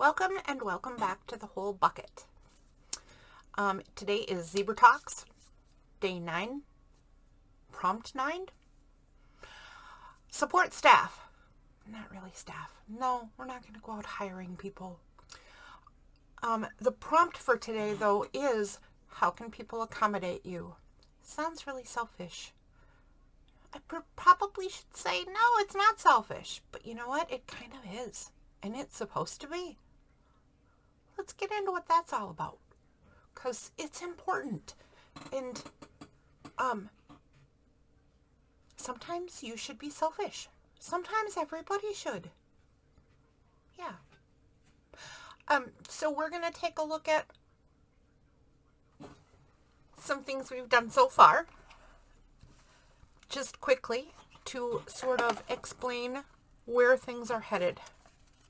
Welcome and welcome back to the Whole Bucket. Today is Zebra Talks, Day 9, Prompt 9. Support staff. Not really staff. No, we're not going to go out hiring people. The prompt for today, though, is how can people accommodate you? Sounds really selfish. I probably should say, no, it's not selfish. But you know what? It kind of is. And it's supposed to be. Let's get into what that's all about. Because it's important. And sometimes you should be selfish. Sometimes everybody should. Yeah. So we're going to take a look at some things we've done so far. Just quickly to sort of explain where things are headed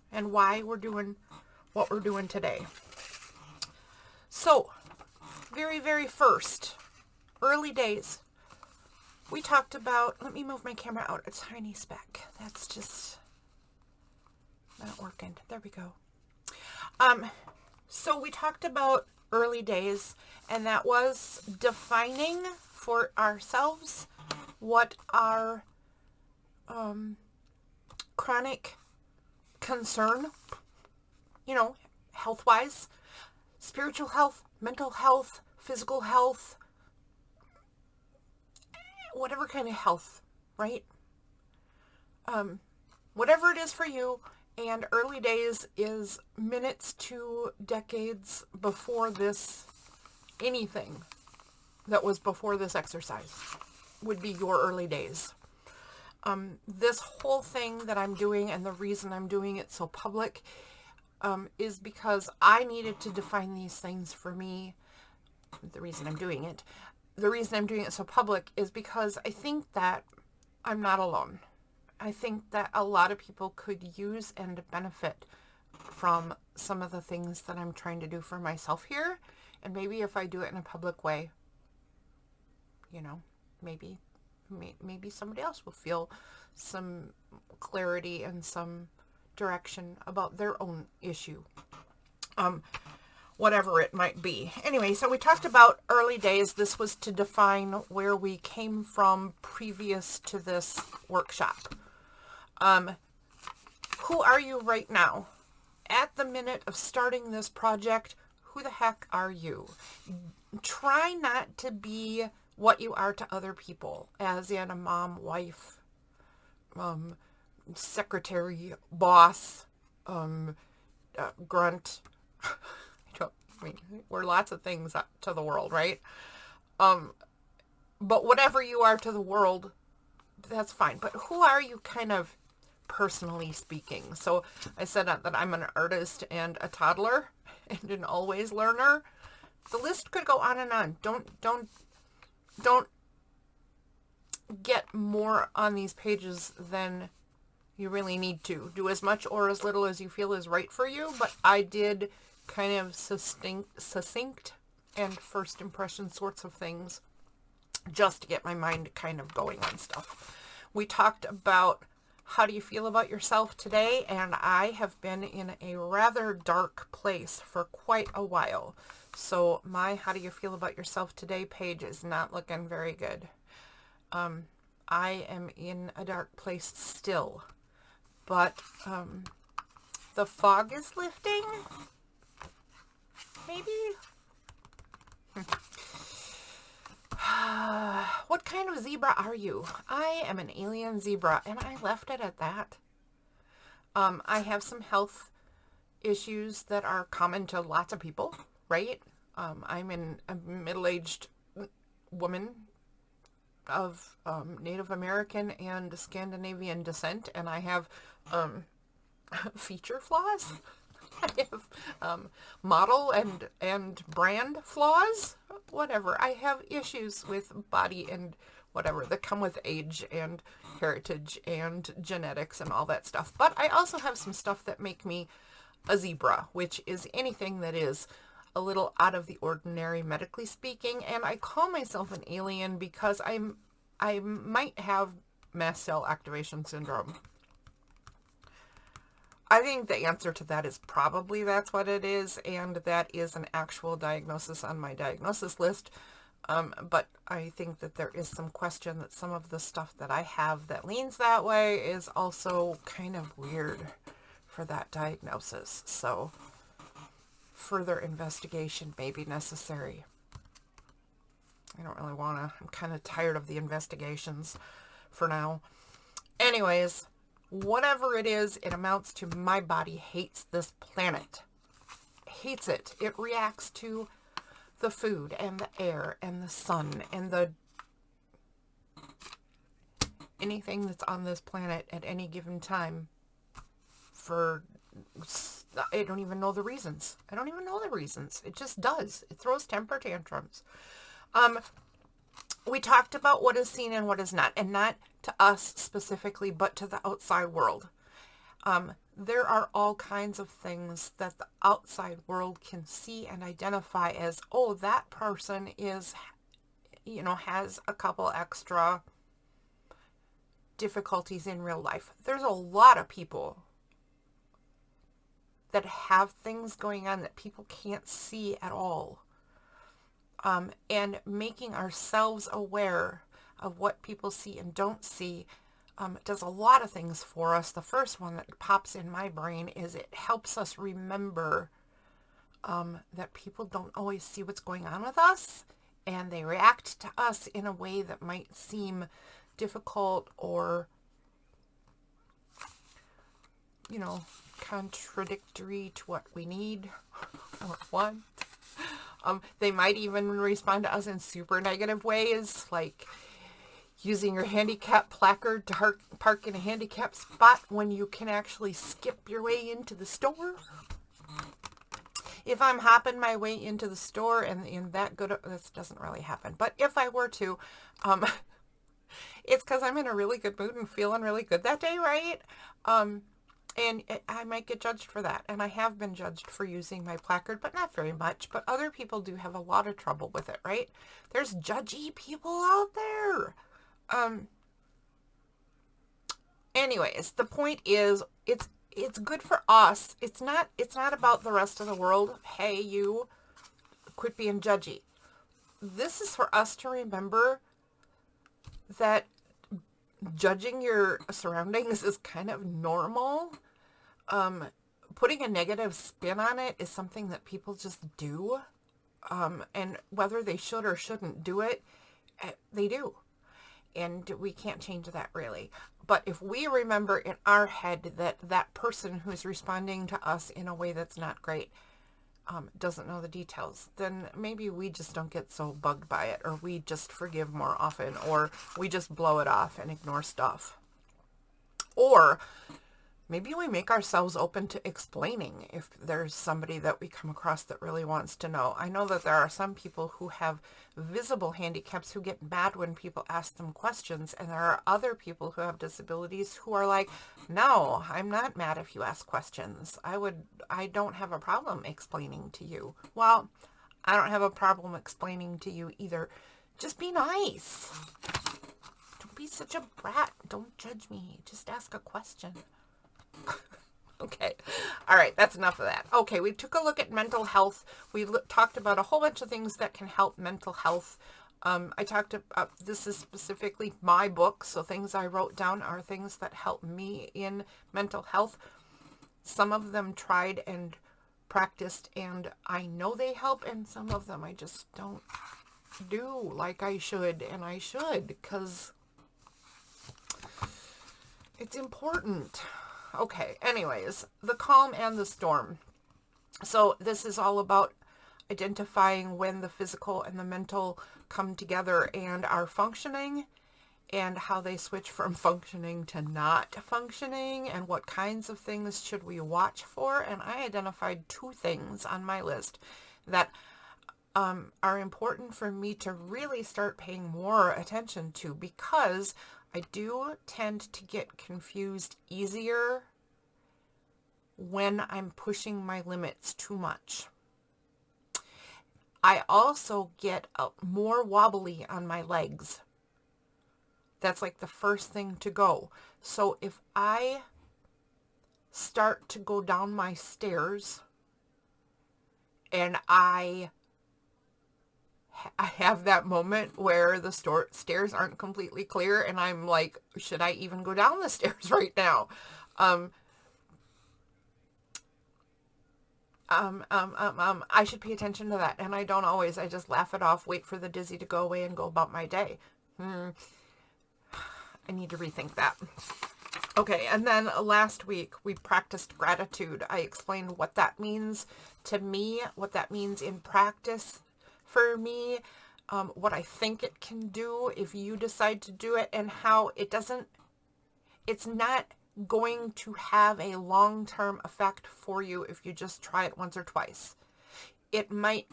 and why we're doing what we're doing today. So, very, very first, early days, we talked about, let me move my camera out a tiny speck. That's just not working. There we go. So we talked about early days, and that was defining for ourselves what our chronic concern, health-wise, spiritual health, mental health, physical health, whatever kind of health, right? Whatever it is for you, and early days is minutes to decades before this, anything that was before this exercise would be your early days. This whole thing that I'm doing, and the reason I'm doing it so public, is because I needed to define these things for me. The reason I'm doing it so public is because I think that I'm not alone. I think that a lot of people could use and benefit from some of the things that I'm trying to do for myself here. And maybe if I do it in a public way, maybe somebody else will feel some clarity and some direction about their own issue. Whatever it might be. Anyway, so we talked about early days. This was to define where we came from previous to this workshop. Who are you right now? At the minute of starting this project, who the heck are you? Try not to be what you are to other people, as in a mom, wife, secretary, boss, grunt. We're lots of things to the world, right? But whatever you are to the world, that's fine. But who are you kind of personally speaking? So I said that I'm an artist and a toddler and an always learner. The list could go on and on. Don't get more on these pages than you really need to. Do as much or as little as you feel is right for you, but I did kind of succinct and first impression sorts of things just to get my mind kind of going on stuff. We talked about how do you feel about yourself today, and I have been in a rather dark place for quite a while. So my how do you feel about yourself today page is not looking very good. I am in a dark place still, but the fog is lifting. Maybe. What kind of zebra are you? I am an alien zebra, and I left it at that. I have some health issues that are common to lots of people, right? I'm a middle-aged woman of Native American and Scandinavian descent, and I have feature flaws. I have model and brand flaws, whatever. I have issues with body and whatever that come with age and heritage and genetics and all that stuff. But I also have some stuff that make me a zebra, which is anything that is a little out of the ordinary medically speaking. And I call myself an alien because I might have mast cell activation syndrome. I think the answer to that is probably that's what it is, and that is an actual diagnosis on my diagnosis list. But I think that there is some question that some of the stuff that I have that leans that way is also kind of weird for that diagnosis. So further investigation may be necessary. I don't really want to. I'm kind of tired of the investigations for now. Anyways, whatever it is, it amounts to my body hates this planet. Hates it. It reacts to the food and the air and the sun and the anything that's on this planet at any given time for, I don't even know the reasons. I don't even know the reasons. It just does. It throws temper tantrums. We talked about what is seen and what is not, and not to us specifically, but to the outside world. There are all kinds of things that the outside world can see and identify as, oh, that person is, has a couple extra difficulties in real life. There's a lot of people that have things going on that people can't see at all. And making ourselves aware of what people see and don't see does a lot of things for us. The first one that pops in my brain is it helps us remember that people don't always see what's going on with us, and they react to us in a way that might seem difficult or, contradictory to what we need or want. They might even respond to us in super negative ways, like using your handicap placard to park in a handicap spot when you can actually skip your way into the store. If I'm hopping my way into the store and in that good, this doesn't really happen, but if I were to, it's because I'm in a really good mood and feeling really good that day, right? And I might get judged for that. And I have been judged for using my placard, but not very much. But other people do have a lot of trouble with it, right? There's judgy people out there. Anyways, the point is, it's good for us. It's not about the rest of the world. Hey, you, quit being judgy. This is for us to remember that judging your surroundings is kind of normal. Putting a negative spin on it is something that people just do. And whether they should or shouldn't do it, they do. And we can't change that really. But if we remember in our head that that person who's responding to us in a way that's not great doesn't know the details, then maybe we just don't get so bugged by it, or we just forgive more often, or we just blow it off and ignore stuff. Or maybe we make ourselves open to explaining if there's somebody that we come across that really wants to know. I know that there are some people who have visible handicaps who get mad when people ask them questions, and there are other people who have disabilities who are like, no, I'm not mad if you ask questions. I don't have a problem explaining to you. Well, I don't have a problem explaining to you either. Just be nice. Don't be such a brat. Don't judge me. Just ask a question. Okay. All right. That's enough of that. Okay. We took a look at mental health. We talked about a whole bunch of things that can help mental health. I talked about, this is specifically my book. So things I wrote down are things that help me in mental health. Some of them tried and practiced, and I know they help. And some of them I just don't do like I should. And I should, because it's important. Okay, anyways, the calm and the storm. So this is all about identifying when the physical and the mental come together and are functioning, and how they switch from functioning to not functioning, and what kinds of things should we watch for. And I identified 2 things on my list that are important for me to really start paying more attention to, because I do tend to get confused easier when I'm pushing my limits too much. I also get more wobbly on my legs. That's like the first thing to go. So if I start to go down my stairs and I have that moment where the stairs aren't completely clear and I'm like, should I even go down the stairs right now? I should pay attention to that. And I don't always. I just laugh it off, wait for the dizzy to go away and go about my day. I need to rethink that. Okay, and then last week we practiced gratitude. I explained what that means to me, what that means in practice for me, what I think it can do if you decide to do it, and how it's not going to have a long-term effect for you if you just try it once or twice. You might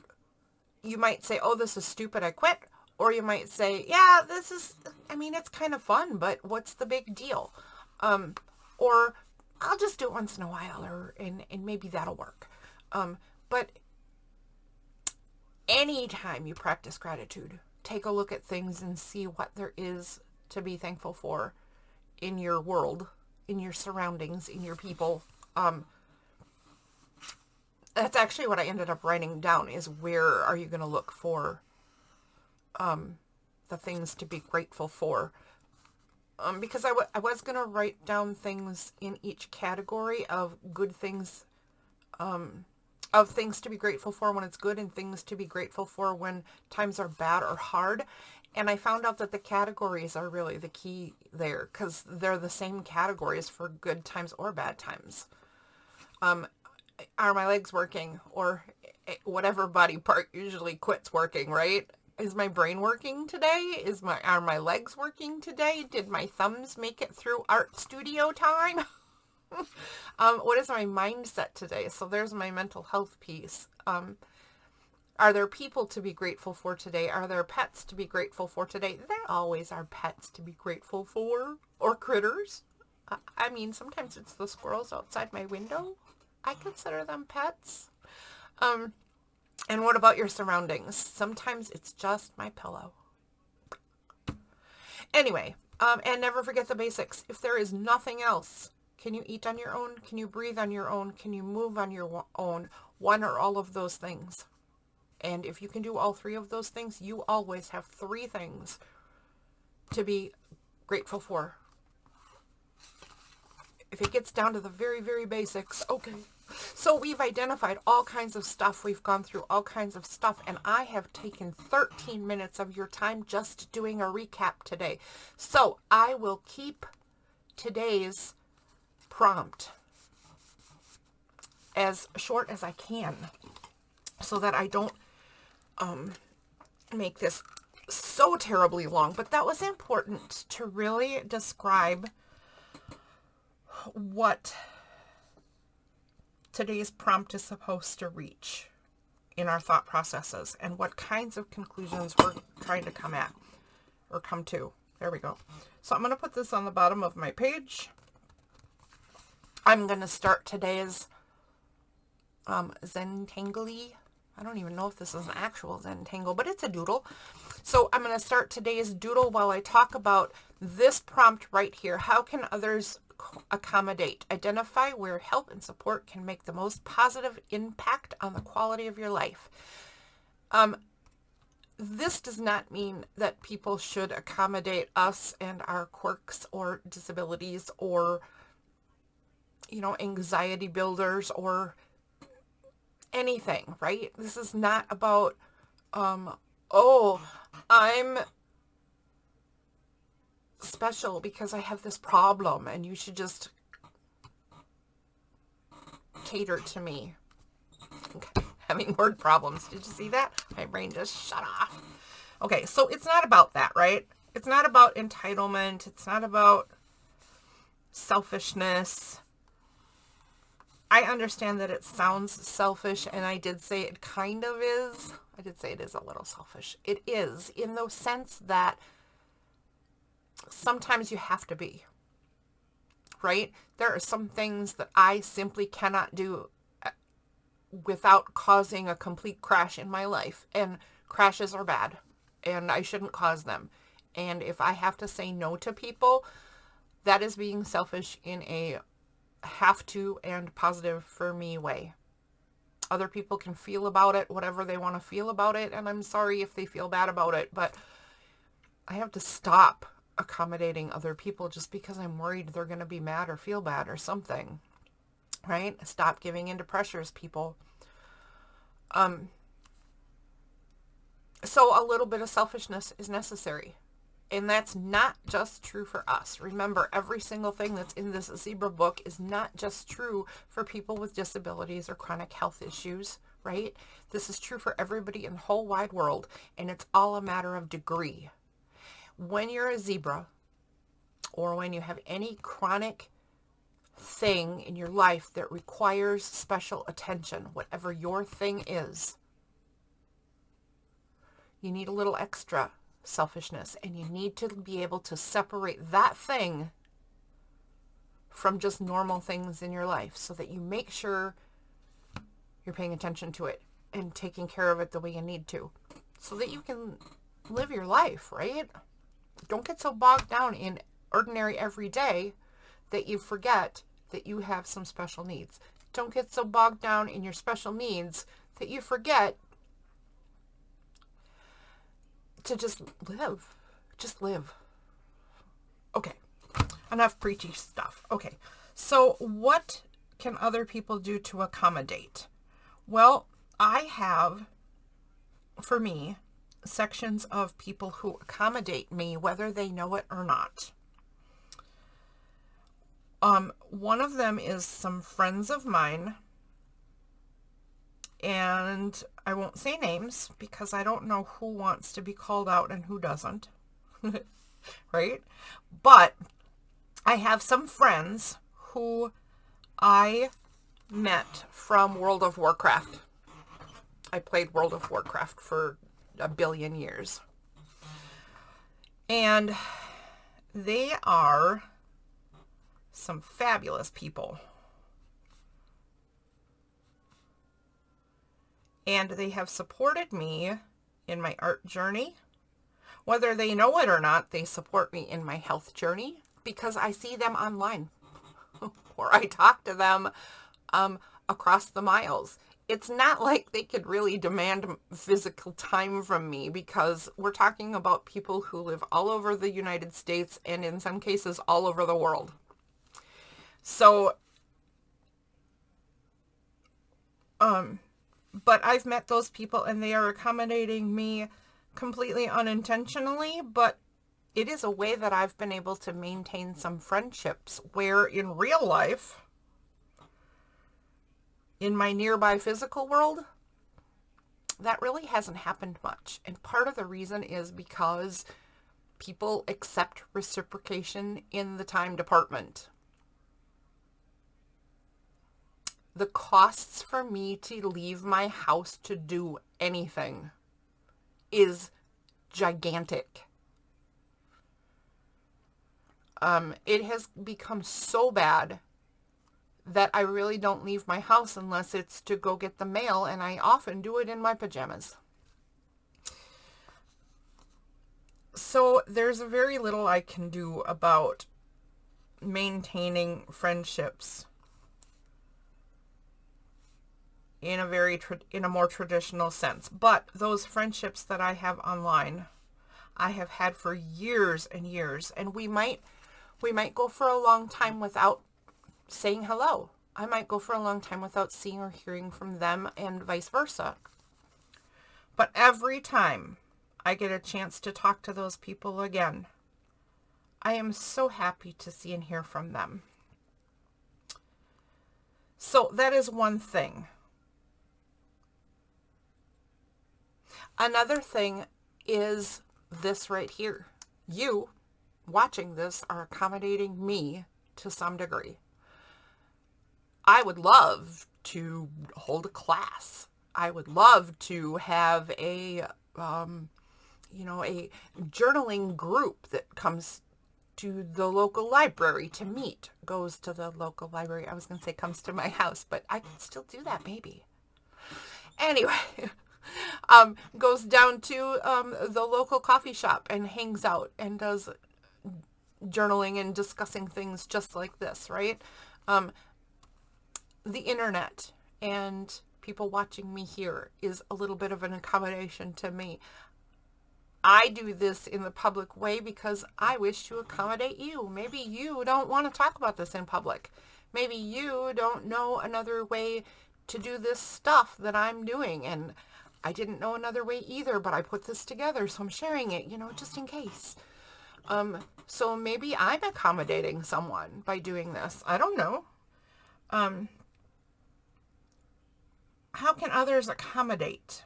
say, oh, this is stupid, I quit. Or you might say, yeah, it's kind of fun, but what's the big deal? Or I'll just do it once in a while, and maybe that'll work. But anytime you practice gratitude, take a look at things and see what there is to be thankful for in your world, in your surroundings, in your people. That's actually what I ended up writing down, is where are you going to look for the things to be grateful for. Because I was going to write down things in each category of good things, of things to be grateful for when it's good and things to be grateful for when times are bad or hard. And I found out that the categories are really the key there, because they're the same categories for good times or bad times. Are my legs working? Or whatever body part usually quits working, right? Is my brain working today? Are my legs working today? Did my thumbs make it through art studio time? What is my mindset today? So there's my mental health piece. Are there people to be grateful for today? Are there pets to be grateful for today? There always are pets to be grateful for, or critters. Sometimes it's the squirrels outside my window. I consider them pets. And what about your surroundings? Sometimes it's just my pillow. Anyway, and never forget the basics. If there is nothing else, can you eat on your own? Can you breathe on your own? Can you move on your own? One or all of those things. And if you can do all three of those things, you always have three things to be grateful for. If it gets down to the very, very basics, okay. So we've identified all kinds of stuff. We've gone through all kinds of stuff. And I have taken 13 minutes of your time just doing a recap today. So I will keep today's prompt as short as I can so that I don't make this so terribly long. But that was important to really describe what today's prompt is supposed to reach in our thought processes and what kinds of conclusions we're trying to come at or come to. There we go. So I'm going to put this on the bottom of my page. I'm going to start today's Zentangle. I don't even know if this is an actual Zentangle, but it's a doodle. So I'm going to start today's doodle while I talk about this prompt right here. How can others accommodate? Identify where help and support can make the most positive impact on the quality of your life. This does not mean that people should accommodate us and our quirks or disabilities or, anxiety builders or anything, right? This is not about, I'm special because I have this problem and you should just cater to me. Okay. Having word problems. Did you see that? My brain just shut off. Okay, so it's not about that, right? It's not about entitlement. It's not about selfishness. I understand that it sounds selfish, and I did say it kind of is. I did say it is a little selfish. It is, in the sense that sometimes you have to be, right? There are some things that I simply cannot do without causing a complete crash in my life. And crashes are bad, and I shouldn't cause them. And if I have to say no to people, that is being selfish in a have to and positive for me way. Other people can feel about it whatever they want to feel about it, and I'm sorry if they feel bad about it, but I have to stop accommodating other people just because I'm worried they're going to be mad or feel bad or something, right? Stop giving into pressures, people. So a little bit of selfishness is necessary. And that's not just true for us. Remember, every single thing that's in this zebra book is not just true for people with disabilities or chronic health issues, right? This is true for everybody in the whole wide world, and it's all a matter of degree. When you're a zebra, or when you have any chronic thing in your life that requires special attention, whatever your thing is, you need a little extra selfishness, and you need to be able to separate that thing from just normal things in your life so that you make sure you're paying attention to it and taking care of it the way you need to so that you can live your life, right? Don't get so bogged down in ordinary everyday that you forget that you have some special needs. Don't get so bogged down in your special needs that you forget to just live. Just live. Okay. Enough preachy stuff. Okay. So what can other people do to accommodate? Well, I have, for me, sections of people who accommodate me, whether they know it or not. One of them is some friends of mine, and I won't say names because I don't know who wants to be called out and who doesn't, right? But I have some friends who I met from World of Warcraft. I played World of Warcraft for a billion years. And they are some fabulous people. And they have supported me in my art journey. Whether they know it or not, they support me in my health journey because I see them online or I talk to them across the miles. It's not like they could really demand physical time from me because we're talking about people who live all over the United States and in some cases all over the world. So, but I've met those people and they are accommodating me completely unintentionally, but it is a way that I've been able to maintain some friendships where in real life, in my nearby physical world, that really hasn't happened much. And part of the reason is because people accept reciprocation in the time department. The costs for me to leave my house to do anything is gigantic. It has become so bad that I really don't leave my house unless it's to go get the mail, and I often do it in my pajamas. So there's very little I can do about maintaining friendships in a more traditional sense. But those friendships that I have online, I have had for years and years, and we might go for a long time without saying hello. I might go for a long time without seeing or hearing from them and vice versa. But every time I get a chance to talk to those people again, I am so happy to see and hear from them. So that is one thing. Another thing is this right here. You watching this are accommodating me to some degree. I would love to hold a class. I would love to have a journaling group that comes to the local library to meet, goes to the local library. I was going to say comes to my house, but I can still do that maybe. Anyway, goes down to the local coffee shop and hangs out and does journaling and discussing things just like this, right? the internet and people watching me here is a little bit of an accommodation to me. I do this in the public way because I wish to accommodate you. Maybe you don't want to talk about this in public. Maybe you don't know another way to do this stuff that I'm doing. And I didn't know another way either, but I put this together, so I'm sharing it, just in case. So maybe I'm accommodating someone by doing this. I don't know. How can others accommodate?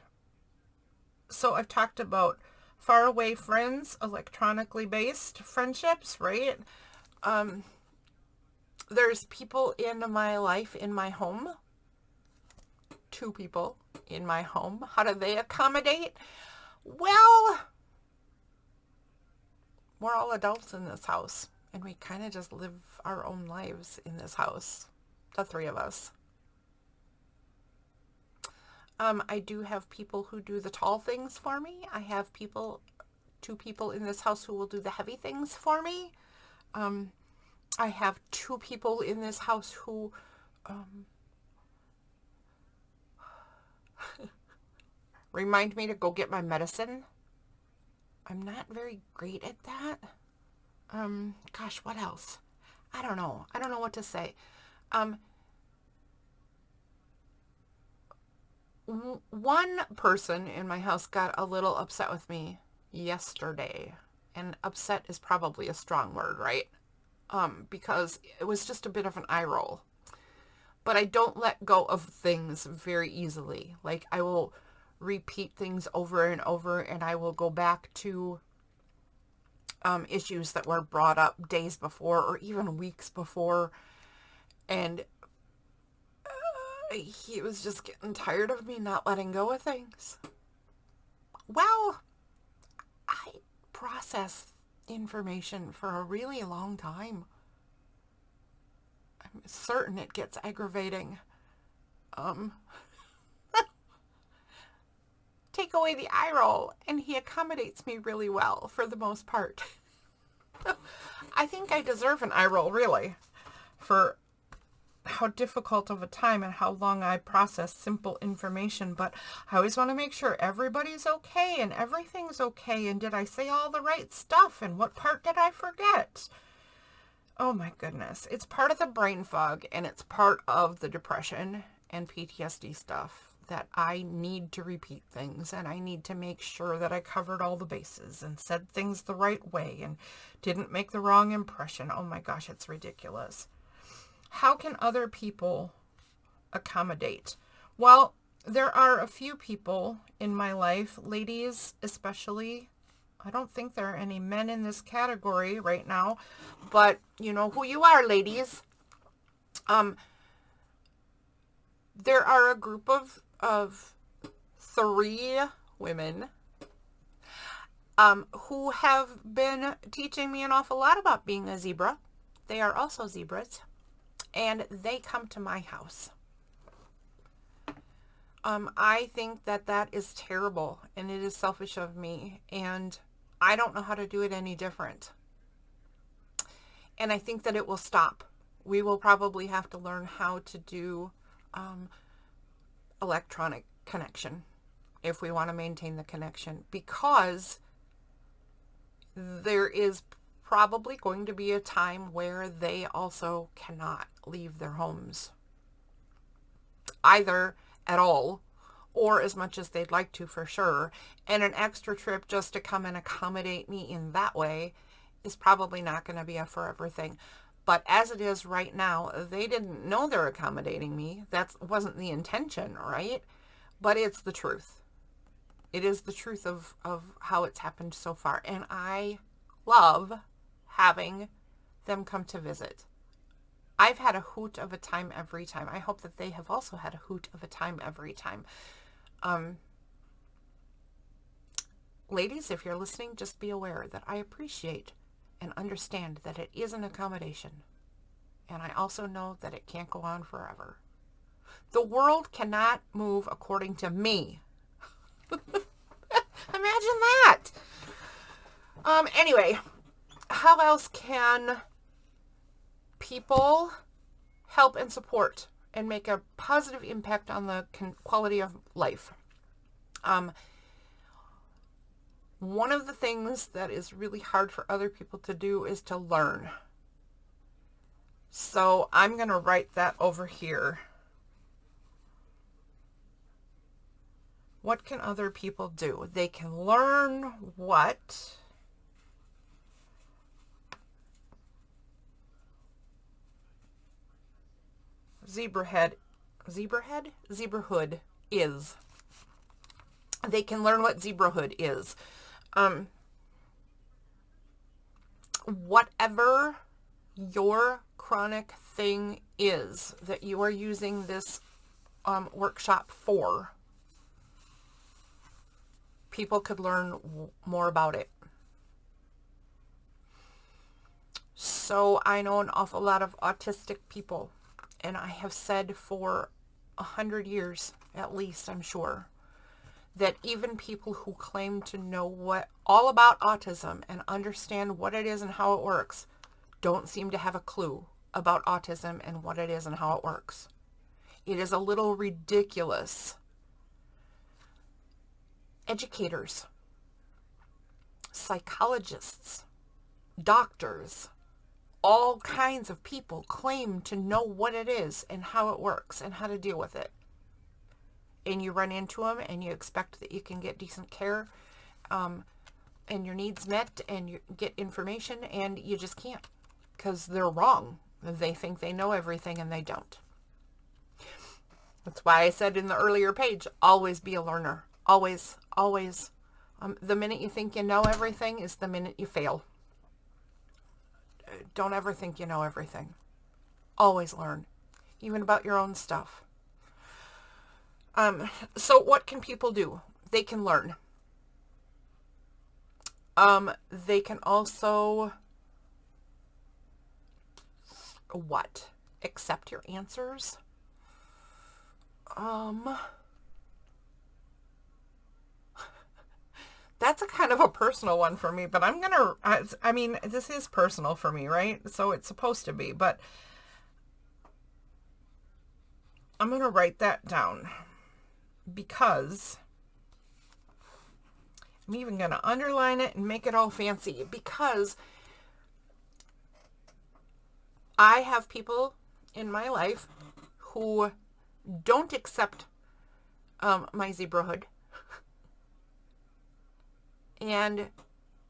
So I've talked about faraway friends, electronically based friendships, right? There's people in my life, in my home. 2 people in my home. How do they accommodate? Well, we're all adults in this house, and we kind of just live our own lives in this house, the 3 of us. I do have people who do the tall things for me. I have 2 people in this house who will do the heavy things for me. I have 2 people in this house who remind me to go get my medicine. I'm not very great at that. Gosh, what else? I don't know. I don't know what to say. One person in my house got a little upset with me yesterday, and upset is probably a strong word, right? Because it was just a bit of an eye roll. But I don't let go of things very easily. Like, I will repeat things over and over, and I will go back to issues that were brought up days before or even weeks before, and he was just getting tired of me not letting go of things. Well, I process information for a really long time. I'm certain it gets aggravating. Take away the eye roll, and he accommodates me really well for the most part. I think I deserve an eye roll, really, for how difficult of a time and how long I process simple information, but I always want to make sure everybody's okay and everything's okay, and did I say all the right stuff, and what part did I forget? Oh my goodness. It's part of the brain fog, and it's part of the depression and PTSD stuff that I need to repeat things, and I need to make sure that I covered all the bases and said things the right way and didn't make the wrong impression. Oh my gosh, it's ridiculous. How can other people accommodate? Well, there are a few people in my life, ladies especially. I don't think there are any men in this category right now, but you know who you are, ladies. There are a group of 3 women who have been teaching me an awful lot about being a zebra. They are also zebras, and they come to my house. I think that that is terrible, and it is selfish of me, and I don't know how to do it any different. And I think that it will stop. We will probably have to learn how to do electronic connection if we want to maintain the connection, because there is probably going to be a time where they also cannot leave their homes, either at all or as much as they'd like to, for sure. And an extra trip just to come and accommodate me in that way is probably not going to be a forever thing. But as it is right now, they didn't know they're accommodating me. That wasn't the intention, right? But it's the truth. It is the truth of how it's happened so far. And I love having them come to visit. I've had a hoot of a time every time. I hope that they have also had a hoot of a time every time. Ladies, if you're listening, just be aware that I appreciate and understand that it is an accommodation. And I also know that it can't go on forever. The world cannot move according to me. Imagine that. Anyway, how else can people help and support and make a positive impact on the quality of life. One of the things that is really hard for other people to do is to learn. So I'm going to write that over here. What can other people do? They can learn what zebrahood is. They can learn what zebrahood is. Whatever your chronic thing is that you are using this workshop for, people could learn more about it. So I know an awful lot of autistic people, and I have said for 100 years, at least, I'm sure, that even people who claim to know all about autism and understand what it is and how it works don't seem to have a clue about autism and what it is and how it works. It is a little ridiculous. Educators, psychologists, doctors, all kinds of people claim to know what it is and how it works and how to deal with it. And you run into them and you expect that you can get decent care and your needs met and you get information, and you just can't, because they're wrong. They think they know everything and they don't. That's why I said in the earlier page, always be a learner. Always, always. The minute you think you know everything is the minute you fail. Don't ever think you know everything. Always learn, even about your own stuff. So what can people do? They can learn. They can also, what? Accept your answers. That's a kind of a personal one for me, but I'm going to, I mean, this is personal for me, right? So it's supposed to be, but I'm going to write that down because I'm even going to underline it and make it all fancy, because I have people in my life who don't accept my zebrahood and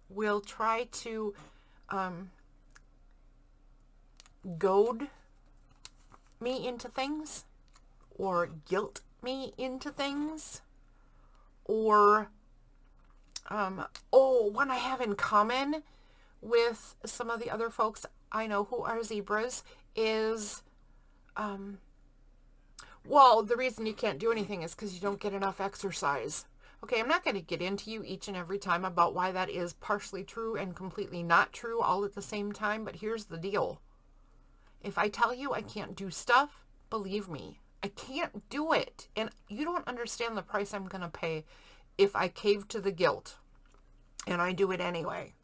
will try to goad me into things, or guilt me into things, or one I have in common with some of the other folks I know who are zebras is, well, the reason you can't do anything is because you don't get enough exercise. Okay, I'm not going to get into you each and every time about why that is partially true and completely not true all at the same time, but here's the deal. If I tell you I can't do stuff, believe me, I can't do it. And you don't understand the price I'm going to pay if I cave to the guilt and I do it anyway.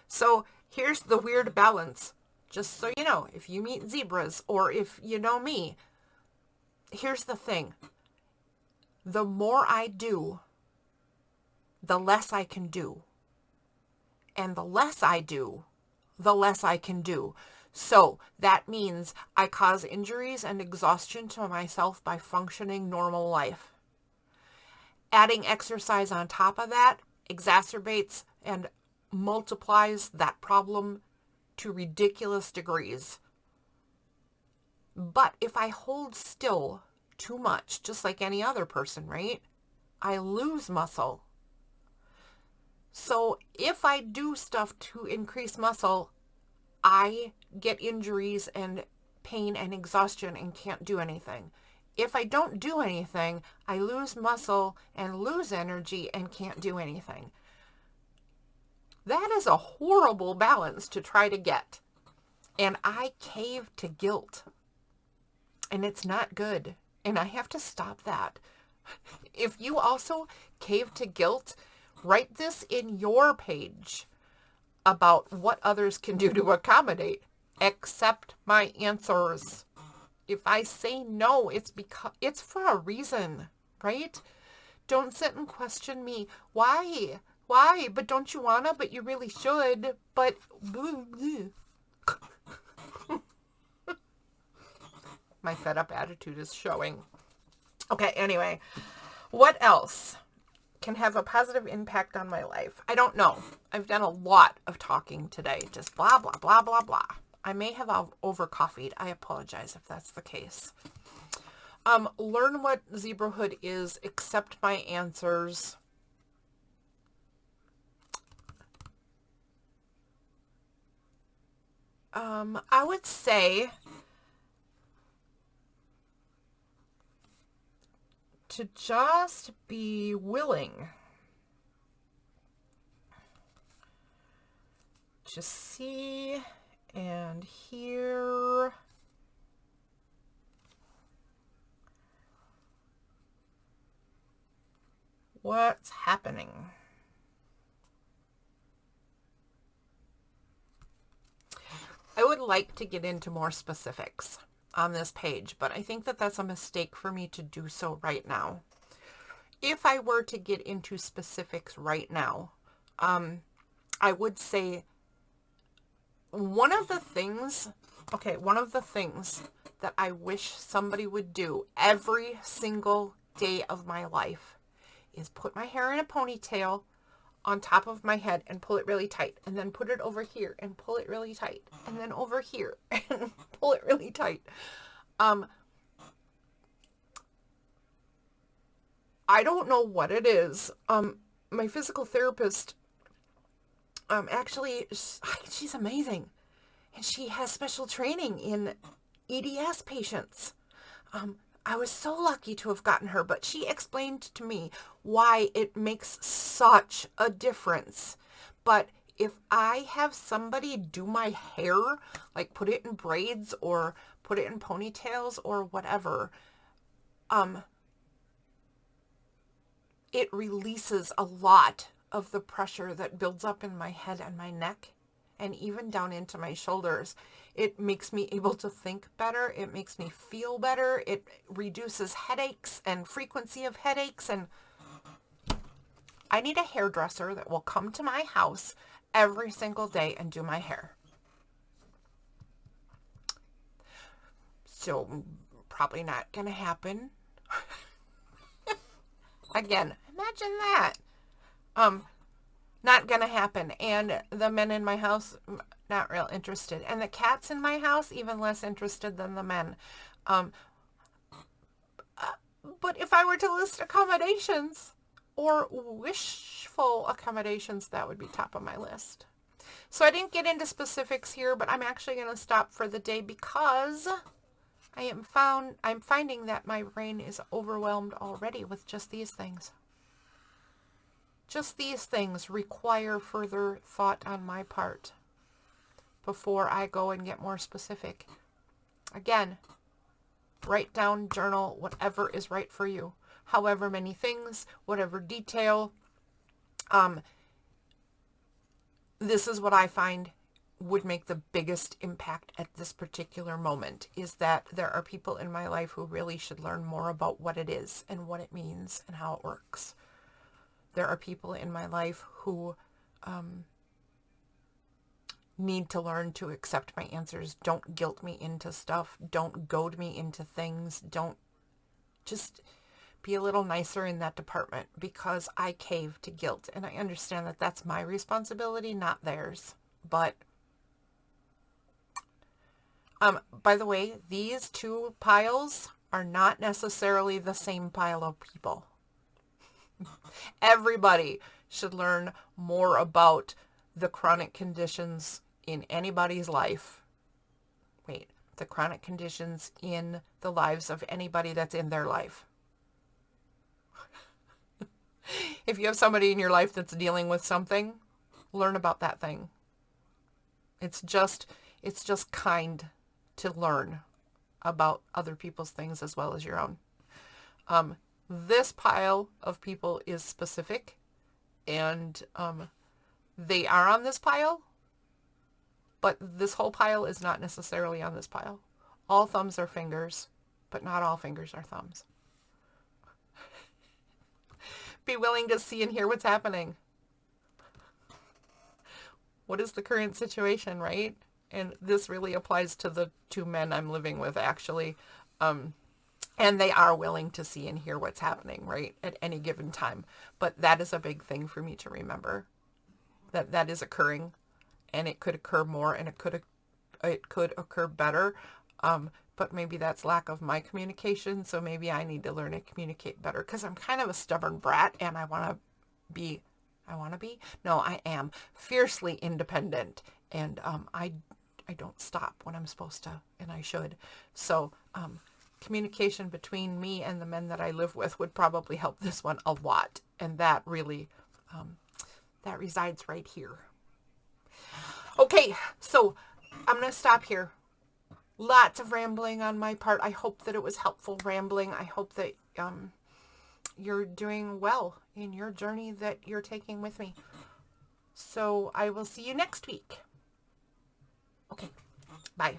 So here's the weird balance. Just so you know, if you meet zebras or if you know me, here's the thing. The more I do, the less I can do. And the less I do, the less I can do. So that means I cause injuries and exhaustion to myself by functioning normal life. Adding exercise on top of that exacerbates and multiplies that problem to ridiculous degrees. But if I hold still too much, just like any other person, right? I lose muscle. So if I do stuff to increase muscle, I get injuries and pain and exhaustion and can't do anything. If I don't do anything, I lose muscle and lose energy and can't do anything. That is a horrible balance to try to get. And I cave to guilt. And it's not good. And I have to stop that. If you also cave to guilt, write this in your page about what others can do to accommodate. Accept my answers. If I say no, it's because it's for a reason, right? Don't sit and question me. Why? Why? But don't you wanna? But you really should. But my fed up attitude is showing. Okay, anyway, what else can have a positive impact on my life? I don't know. I've done a lot of talking today. Just blah, blah, blah, blah, blah. I may have over-coffeed. I apologize if that's the case. Learn what zebrahood is. Accept my answers. I would say to just be willing to see and hear what's happening. I would like to get into more specifics on this page, but I think that that's a mistake for me to do so right now. If I were to get into specifics right now, I would say one of the things that I wish somebody would do every single day of my life is put my hair in a ponytail on top of my head and pull it really tight, and then put it over here and pull it really tight, and then over here and pull it really tight. I don't know what it is. My physical therapist, actually, she's amazing, and she has special training in EDS patients. I was so lucky to have gotten her, but she explained to me why it makes such a difference. But if I have somebody do my hair, like put it in braids or put it in ponytails or whatever, it releases a lot of the pressure that builds up in my head and my neck and even down into my shoulders. It makes me able to think better. It makes me feel better. It reduces headaches and frequency of headaches. And I need a hairdresser that will come to my house every single day and do my hair. So probably not going to happen. Again, imagine that. Not going to happen. And the men in my house, not real interested. And the cats in my house, even less interested than the men. But if I were to list accommodations or wishful accommodations, that would be top of my list. So I didn't get into specifics here, but I'm actually going to stop for the day because I'm finding that my brain is overwhelmed already with just these things. Just these things require further thought on my part before I go and get more specific. Again, write down, journal, whatever is right for you. However many things, whatever detail. This is what I find would make the biggest impact at this particular moment, is that there are people in my life who really should learn more about what it is and what it means and how it works. There are people in my life who need to learn to accept my answers. Don't guilt me into stuff. Don't goad me into things. Don't, just be a little nicer in that department, because I cave to guilt. And I understand that that's my responsibility, not theirs. But, by the way, these two piles are not necessarily the same pile of people. Everybody should learn more about the chronic conditions in anybody's life. The chronic conditions in the lives of anybody that's in their life. If you have somebody in your life that's dealing with something, learn about that thing. It's just kind to learn about other people's things as well as your own. This pile of people is specific, and they are on this pile, but this whole pile is not necessarily on this pile. All thumbs are fingers, but not all fingers are thumbs. Be willing to see and hear what's happening. What is the current situation, right? And this really applies to the two men I'm living with, actually. And they are willing to see and hear what's happening, right, at any given time. But that is a big thing for me to remember, that that is occurring, and it could occur more, and it could occur better. But maybe that's lack of my communication. So maybe I need to learn to communicate better, because I'm kind of a stubborn brat, and I am fiercely independent, and I don't stop when I'm supposed to, and I should. So communication between me and the men that I live with would probably help this one a lot, and that really that resides right here. Okay, so I'm gonna stop here. Lots of rambling on my part. I hope that it was helpful rambling. I hope that you're doing well in your journey that you're taking with me. So I will see you next week. Okay, bye.